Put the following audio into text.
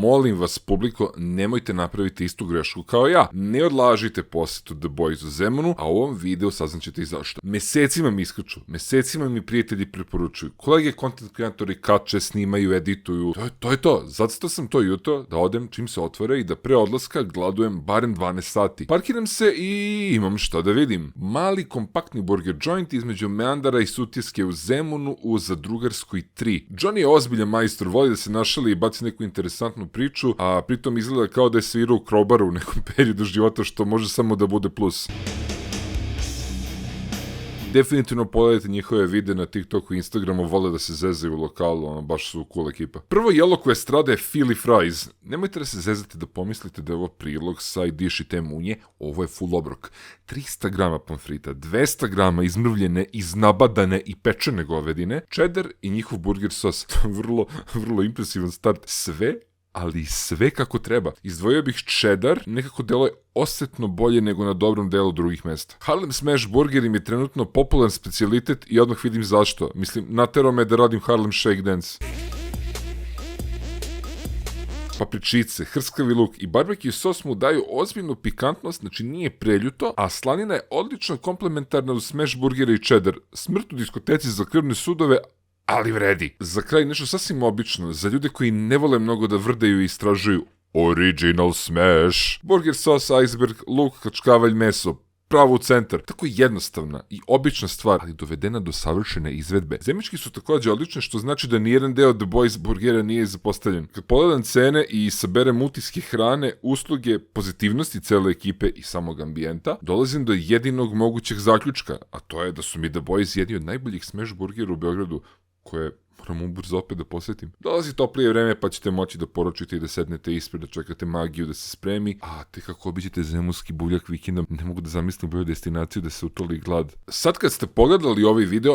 molim vas publiko, nemojte napraviti istu grešku kao ja. Ne odlažite posetu The Boys u Zemunu, a u ovom videu saznaćete i zašto. Mesecima mi iskaču, mesecima mi prijatelji preporučuju, kolege content kreatori kače, snimaju, edituju. To je to. Zato sam to jutro da odem čim se otvore i da pre odlaska gladujem barem 12 sati. Parkiram se i imam šta da vidim. Mali kompaktni burger joint između Meandara i Sutjeske u Zemunu u Zadrugarskoj 3. Johnny je ozbiljan majstor, voli da se našali i baci neku interesantnu priču, a pritom izgleda kao da je svirao u Krobaru u nekom periodu života, što može samo da bude plus. Definitivno pogledajte njihove videe na TikToku i Instagramu, vole da se zezaju u lokalu, baš su cool ekipa. Prvo jelo koje strada je Philly Fries. Nemojte da se zezate da pomislite da je ovo prilog side dish i te munje, ovo je full obrok. 300 grama pomfrita, 200 grama izmrvljene, iznabadane i pečene govedine, cheddar i njihov burger sos. vrlo impresivan start. Ali sve kako treba. Izdvojio bih cheddar, nekako delo je osetno bolje nego na dobrom delu drugih mesta. Harlem Smash Burger im je trenutno popularan specijalitet i odmah vidim zašto. Mislim, naterao me da radim Harlem Shake Dance. Papričice, hrskavi luk i barbecue sos mu daju ozbiljnu pikantnost, znači nije preljuto, a slanina je odlično komplementarna uz smash burgere i cheddar. Smrt u diskoteci za krvne sudove, ali vredi. Za kraj nešto sasvim obično, za ljude koji ne vole mnogo da vrdaju i istražuju. Original Smash. Burger sos, iceberg, luk, kačkavalj, meso. Pravo u centar. Tako jednostavna i obična stvar, ali dovedena do savršene izvedbe. Zemički su također odlične, što znači da nijedan deo The Boys burgera nije zapostavljen. Kad pogledam cene i saberem utiske hrane, usluge, pozitivnosti cele ekipe i samog ambijenta, dolazim do jedinog mogućeg zaključka, a to je da su mi The Boys jedni od najboljih smash burgera u Beogradu, koje moram ubrzo opet da posjetim. Dolazi toplije vreme pa ćete moći da poručite i da sednete ispred, da čekate magiju da se spremi, a te kako obiđete zemunski buljak vikendom, ne mogu da zamislim bolju destinaciju da se utoli glad. Sad kad ste pogledali ovaj video,